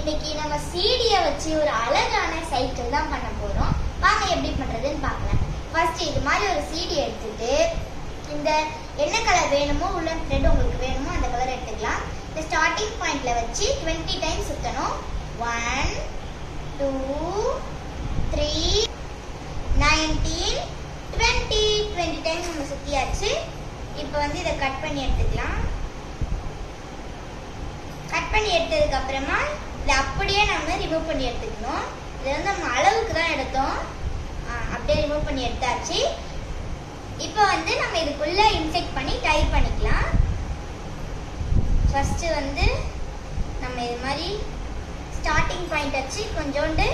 இன்னைக்கு நம்ம சீடியை வச்சு ஒரு அழகான சைக்கிள் தான் பண்ண போறோம். வாங்க எப்படி பண்றதுன்னு பார்க்கலாம். ஃபர்ஸ்ட் இது மாதிரி ஒரு சீடி எடுத்துட்டு இந்த என்ன கலர் வேணுமோ உள்ள த்ரெட் உங்களுக்கு வேணுமோ அந்த கலர் எடுத்துக்கலாம். இந்த ஸ்டார்டிங் பாயிண்ட்ல வச்சு 20 டைம்ஸ் சுத்தணும். 1 2 3 19 20 டைம்ஸ் நம்ம சுத்தியாச்சு. இப்போ வந்து இதை கட் பண்ணி எடுத்துக்கலாம். கட் பண்ணி எடுத்ததுக்கு அப்புறமா இதை அப்படியே நம்ம ரிமூவ் பண்ணி எடுத்துக்கணும். இது வந்து நம்ம அளவுக்கு தான் எடுத்தோம். அப்படியே ரிமூவ் பண்ணி எடுத்தாச்சு. இப்போ வந்து நம்ம இதுக்குள்ள இன்செக்ட் பண்ணி டை பண்ணிக்கலாம். ஃபர்ஸ்ட் வந்து நம்ம இது மாதிரி ஸ்டார்டிங் பாயிண்ட் வச்சு கொஞ்சோண்டு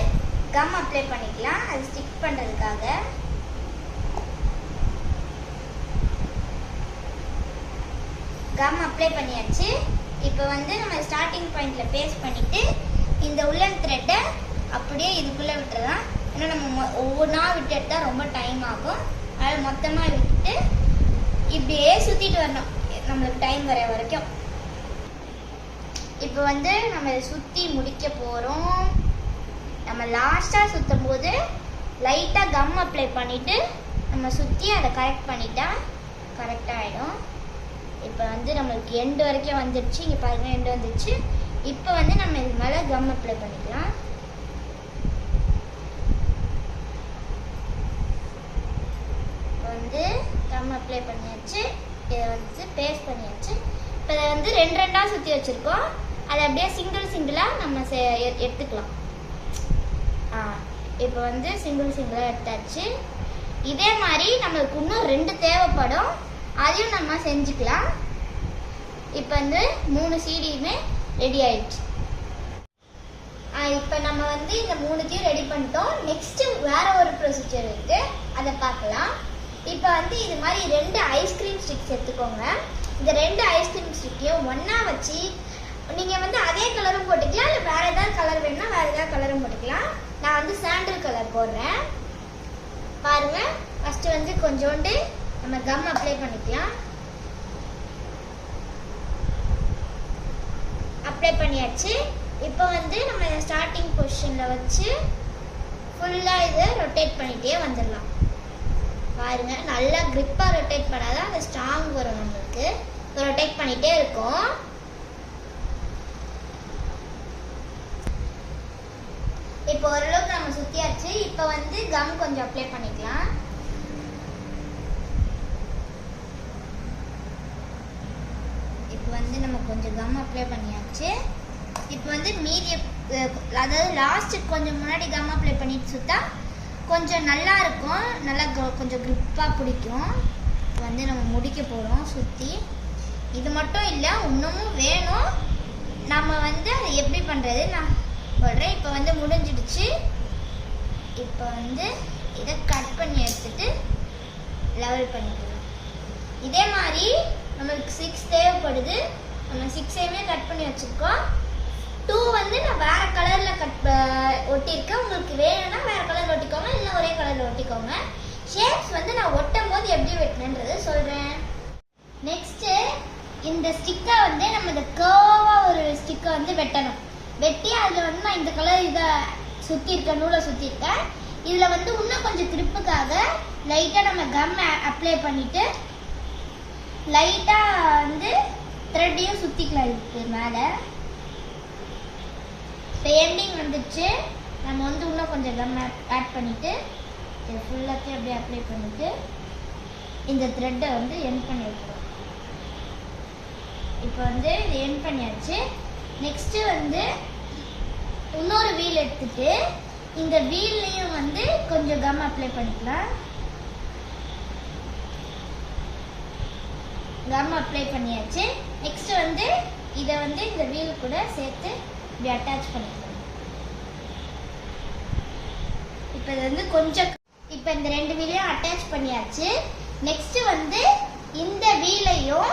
கம் அப்ளை பண்ணிக்கலாம். அது ஸ்டிக் பண்றதுக்காக. கம் அப்ளை பண்ணியாச்சு. இப்போ வந்து நம்ம ஸ்டார்டிங் பாயிண்ட்ல பேஸ்ட் பண்ணிட்டு இந்த உள்ளன் த்ரெட்டை அப்படியே இதுக்குள்ள விட்டுறலாம். ஏன்னா நம்ம ஒவ்வொன்றா விட்டு எடுத்தா ரொம்ப டைம் ஆகும். அதை மொத்தமா விட்டுட்டு இப்படியே சுத்திட்டு வரணும் நம்மளுக்கு டைம் வர வரைக்கும். இப்போ வந்து நம்ம இதை சுத்தி முடிக்க போறோம். நம்ம லாஸ்டா சுத்தும் போது லைட்டா கம் அப்ளை பண்ணிட்டு நம்ம சுத்தி அதை கரெக்ட் பண்ணிட்டா கரெக்டா ஆயிடும். இப்போ வந்து நம்மளுக்கு எண்டு வரைக்கும் வந்துடுச்சு. இங்கே பாருங்க எண்டு வந்துடுச்சு. இப்போ வந்து நம்ம இது மேலே கம் அப்ளை பண்ணிக்கலாம். இப்போ வந்து கம் அப்ளை பண்ணியாச்சு. இதை வந்து பேஸ்ட் பண்ணியாச்சு. இப்போ இதை வந்து ரெண்டாக சுற்றி வச்சுருக்கோம். அதை அப்படியே சிங்கிளாக நம்ம எடுத்துக்கலாம். இப்போ வந்து சிங்கிளாக எடுத்தாச்சு. இதே மாதிரி நம்மளுக்கு இன்னும் 2 தேவைப்படும். அதையும் நம்ம செஞ்சுக்கலாம். இப்போ வந்து 3 சீடியுமே ரெடி ஆயிடுச்சு. இப்போ நம்ம வந்து இந்த 3த்தையும் ரெடி பண்ணிட்டோம். நெக்ஸ்ட் வேற ஒரு ப்ரொசீஜர் இருக்கு, அதை பார்க்கலாம். இப்போ வந்து இது மாதிரி 2 ஐஸ்கிரீம் ஸ்டிக்ஸ் எடுத்துக்கோங்க. இந்த 2 ஐஸ்கிரீம் ஸ்டிக்கையும் ஒன்னா வச்சு நீங்க வந்து அதே கலரும் போட்டுக்கலாம், இல்லை வேற ஏதாவது கலர் வேணும்னா வேற ஏதாவது கலரும் போட்டுக்கலாம். நான் வந்து சாண்டல் கலர் போடுறேன். பாருங்க, ஃபர்ஸ்ட் வந்து கொஞ்சோண்டு நம்ம கம் அப்ளை பண்ணிக்கலாம். அப்ளை பண்ணியாச்சு. இப்போ வந்து நம்ம ஸ்டார்டிங் பொசிஷன்ல வச்சு ஃபுல்லா இதை ரொட்டேட் பண்ணிட்டே வந்துடலாம். பாருங்க, நல்லா கிரிப்பா ரொட்டேட் பண்ணாதான் அது ஸ்ட்ராங் வரும் நம்மளுக்கு. ரொட்டேட் பண்ணிட்டே இருக்கும். இப்போ ஓரளவுக்கு நம்ம சுத்தியாச்சு. இப்போ வந்து கம் கொஞ்சம் அப்ளை பண்ணிக்கலாம். வந்து நம்ம கொஞ்சம் கம் அப்ளை பண்ணியாச்சு. இப்போ வந்து மீதி அதாவது லாஸ்ட் கொஞ்சம் முன்னாடி கம் அப்ளை பண்ணிட்டு சுத்தா கொஞ்சம் நல்லா இருக்கும். நல்லா கொஞ்சம் கிரிப்பா பிடிக்கும். வந்து நம்ம முடிக்க போறோம் சுத்தி. இது மட்டும் இல்லை, இன்னமும் வேணும். நம்ம வந்து அதை எப்படி பண்றது நான் சொல்றேன். இப்போ வந்து முடிஞ்சிடுச்சு. இப்போ வந்து இதை கட் பண்ணி எடுத்துட்டு லெவல் பண்ணிக்கலாம். இதே மாதிரி நம்மளுக்கு 6 தேவைப்படுது. நம்ம 6ஐயுமே கட் பண்ணி வச்சிருக்கோம். 2 வந்து நான் வேற கலர்ல ஒட்டியிருக்கேன். உங்களுக்கு வேணும்னா வேற கலர் ஒட்டிக்கோங்க, இல்லை ஒரே கலர்ல ஒட்டிக்கோங்க. ஷேப்ஸ் வந்து நான் ஒட்டும் போது எப்படி வெட்டணுன்றது சொல்றேன். நெக்ஸ்ட் இந்த ஸ்டிக்கை வந்து நம்ம இந்த கர்வா ஒரு ஸ்டிக்கை வந்து வெட்டணும். வெட்டி அதுல வந்து நான் இந்த கலர் இதை சுத்தி இருக்கேன், நூலை சுத்தி இருக்கேன். இதுல வந்து இன்னும் கொஞ்சம் கிரிப்புக்காக லைட்டா நம்ம கம் அப்ளை பண்ணிட்டு லைட்டா வந்து த்ரெட்டையும் சுத்திக்கலாம். இதுக்கு மேல எண்டிங் வந்துச்சு. நம்ம வந்து இன்னும் கொஞ்சம் கம் ஆட் பண்ணிட்டு இது ஃபுல்லாத்தையும் அப்படியே அப்ளை பண்ணிட்டு இந்த த்ரெட்டை வந்து எண்ட் பண்ணி வைக்கிறோம். இப்போ வந்து இது எண்ட் பண்ணியாச்சு. நெக்ஸ்ட் வந்து இன்னொரு வீல் எடுத்துட்டு இந்த வீல்லையும் வந்து கொஞ்சம் கம் அப்ளை பண்ணிக்கலாம். கம் அப்ளை பண்ணியாச்சு. நெக்ஸ்ட் வந்து இதை வந்து இந்த வீல் கூட சேர்த்து இப்படி அட்டாச் பண்ணிக்கலாம். இப்போ இது வந்து கொஞ்சம் இப்போ இந்த 2 வீலையும் அட்டாச் பண்ணியாச்சு. நெக்ஸ்ட் வந்து இந்த வீலையும்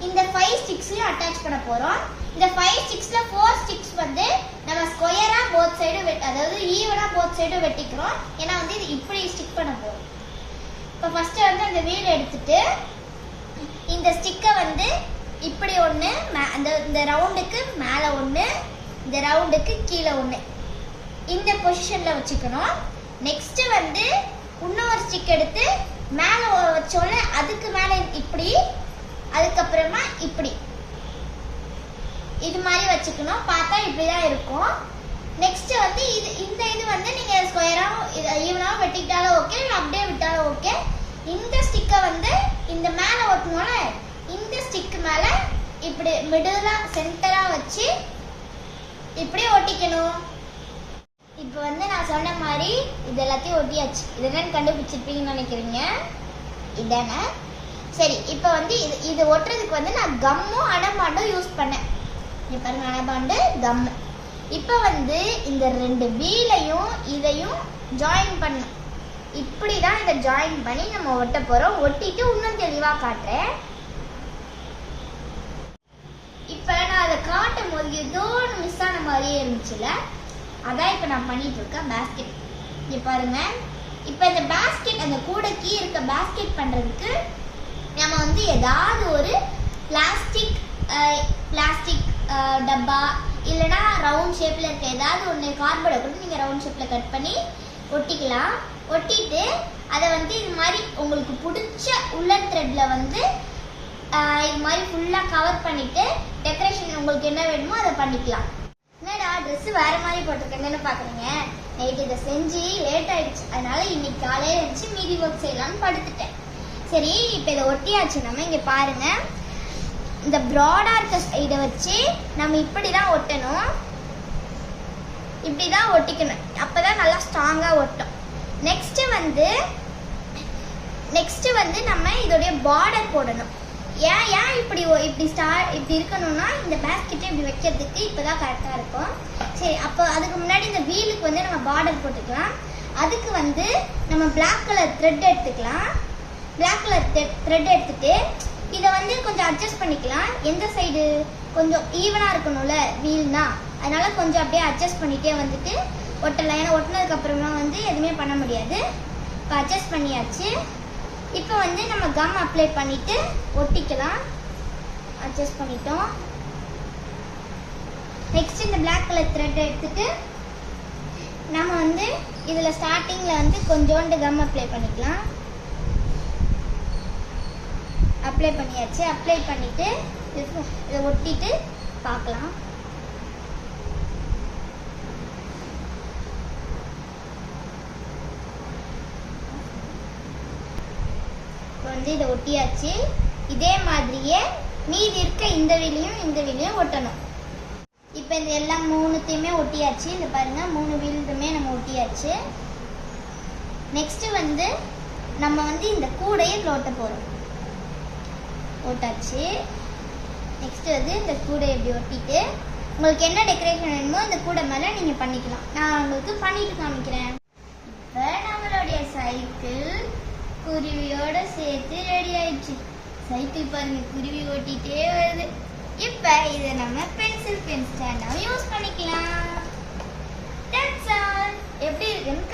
இந்த 5 ஸ்டிக்ஸையும் அட்டாச் பண்ண போறோம். இந்த 5 ஸ்டிக்ஸ்ல 4 ஸ்டிக்ஸ் வந்து நம்ம ஸ்கொயரா போத் சைடு அதாவது ஈவனா போத் சைடு வெட்டிக்கிறோம். ஏன்னா வந்து இது இப்படி ஸ்டிக் பண்ண போறோம். இப்போ ஃபர்ஸ்ட் வந்து அந்த வீல் எடுத்துட்டு இந்த ஸ்டிக்கை வந்து இப்படி ஒன்று அந்த இந்த ரவுண்டுக்கு மேலே ஒன்று இந்த ரவுண்டுக்கு கீழே ஒன்று இந்த பொசிஷனில் வச்சுக்கணும். நெக்ஸ்ட்டு வந்து இன்னொரு ஸ்டிக் எடுத்து மேலே வச்சோன்னே அதுக்கு மேலே இப்படி, அதுக்கப்புறமா இப்படி இது மாதிரி வச்சுக்கணும். பார்த்தா இப்படி தான் இருக்கும். நெக்ஸ்ட் வந்து இந்த இது வந்து நீங்கள் ஸ்கொயராக ஈவனாக வெட்டிக்கிட்டாலும் ஓகே, இல்லை அப்படியே விட்டாலும் ஓகே. இந்த ஸ்டிக்கை வந்து இந்த மேலே ஒட்டணும்ல, இந்த ஸ்டிக்கு மேலே இப்படி மிடிலாக சென்டராக வச்சு இப்படி ஒட்டிக்கணும். இப்போ வந்து நான் சொன்ன மாதிரி இது எல்லாத்தையும் ஒட்டியாச்சு. இது என்னன்னு கண்டுபிடிச்சிருப்பீங்கன்னு நினைக்கிறீங்க, இதானே? சரி, இப்போ வந்து இது ஒட்டுறதுக்கு வந்து நான் கம்மும் அடபாண்டும் யூஸ் பண்ணேன். இப்போ பாருங்க, அடபாண்டு கம்மு. இப்போ வந்து இந்த ரெண்டு வீலையும் இதையும் ஜாயின் பண்ணணும். இப்படி தான் இதை ஜாயின் பண்ணி நம்ம ஒட்ட போகிறோம். ஒட்டிட்டு இன்னும் தெளிவாக காட்டுறேன். இப்போ நான் அதை காட்டும் போது ஏதோ ஒன்று மிஸ் ஆன மாதிரியே இருந்துச்சுல, அதான் இப்போ நான் பண்ணிட்டு இருக்கேன் பேஸ்கெட். இங்கே பாருங்க, இப்போ இந்த பேஸ்கெட் அந்த கூடைக்கு இருக்க பேஸ்கெட் பண்ணுறதுக்கு நம்ம வந்து ஏதாவது ஒரு பிளாஸ்டிக் டப்பா இல்லைனா ரவுண்ட் ஷேப்பில் இருக்க ஏதாவது ஒன்று கார்போர்டை கூட நீங்கள் ரவுண்ட் ஷேப்பில் கட் பண்ணி ஒட்டிக்கலாம். ஒட்டிட்டு அதை வந்து இது மாதிரி உங்களுக்கு பிடிச்ச உள்ளன் த்ரெட்டில் வந்து இது மாதிரி ஃபுல்லாக கவர் பண்ணிவிட்டு டெக்கரேஷன் உங்களுக்கு என்ன வேணுமோ அதை பண்ணிக்கலாம். என்னடா ட்ரெஸ்ஸு வேறு மாதிரி போட்டிருக்கேன்னு பார்க்குறீங்க, நைட்டு இதை செஞ்சு லேட் ஆகிடுச்சு. அதனால் இன்னைக்கு காலையில் இருந்துச்சு மீதி ஒர்க் செய்யலான்னு படுத்துட்டேன். சரி, இப்போ இதை ஒட்டியாச்சு. நம்ம இங்கே பாருங்கள், இந்த ப்ராடாக இருக்க இதை வச்சு நம்ம இப்படி தான் ஒட்டணும். இப்படி தான் ஒட்டிக்கணும், அப்போ தான் நல்லா ஸ்ட்ராங்காக ஒட்டும். நெக்ஸ்ட்டு வந்து நம்ம இதோடைய பார்டர் போடணும். ஏன் இப்படி இப்படி இருக்கணும்னா இந்த பேஸ்கெட்டை இப்படி வைக்கிறதுக்கு இப்போ தான் கரெக்டாக இருக்கும். சரி, அப்போ அதுக்கு முன்னாடி இந்த வீலுக்கு வந்து நம்ம பார்டர் போட்டுக்கலாம். அதுக்கு வந்து நம்ம பிளாக் கலர் த்ரெட் எடுத்துக்கலாம். பிளாக் கலர் த்ரெட் எடுத்துட்டு இதை வந்து கொஞ்சம் அட்ஜஸ்ட் பண்ணிக்கலாம். எந்த சைடு கொஞ்சம் ஈவனாக இருக்கணும்ல வீல்னா, அதனால் கொஞ்சம் அப்படியே அட்ஜஸ்ட் பண்ணிகிட்டே வந்துட்டு ஒட்டலாம். ஏன்னா ஒட்டினதுக்கப்புறமா வந்து எதுவுமே பண்ண முடியாது. இப்போ அட்ஜஸ்ட் பண்ணியாச்சு. இப்போ வந்து நம்ம கம் அப்ளை பண்ணிவிட்டு ஒட்டிக்கலாம். அட்ஜஸ்ட் பண்ணிட்டோம். நெக்ஸ்ட் இந்த பிளாக் கலர் த்ரெட் எடுத்துட்டு நம்ம வந்து இதில் ஸ்டார்டிங்கில் வந்து கொஞ்சோண்டு கம் அப்ளை பண்ணிக்கலாம். அப்ளை பண்ணியாச்சு. அப்ளை பண்ணிவிட்டு இதை ஒட்டிட்டு பார்க்கலாம். இப்போ வந்து இதை ஒட்டியாச்சு. இதே மாதிரியே மீதி இருக்க இந்த வீலையும் ஒட்டணும். இப்போ இந்த எல்லாம் மூணுத்தையுமே ஒட்டியாச்சு. இந்த பாருங்க, 3 வீலுமே நம்ம ஒட்டியாச்சு. நெக்ஸ்ட்டு வந்து நம்ம வந்து இந்த கூடையை ஒட்ட போகிறோம். ஒட்டாச்சு. நெக்ஸ்ட்டு வந்து இந்த கூடை எப்படி ஒட்டிட்டு உங்களுக்கு என்ன டெக்கரேஷன் வேணுமோ இந்த கூடை மேலே நீங்கள் பண்ணிக்கலாம். நான் உங்களுக்கு பண்ணிட்டு காமிக்கிறேன். இப்போ நம்மளுடைய சைக்கிள் குருவியோட சேர்த்து ரெடி ஆயிடுச்சு. சைக்கிள் பாருங்க, குருவி ஓட்டிகிட்டே வருது. இப்போ இதை நம்ம பென்சில் பென் ஸ்டாண்டாகவும் யூஸ் பண்ணிக்கலாம். எப்படி இருக்குன்னு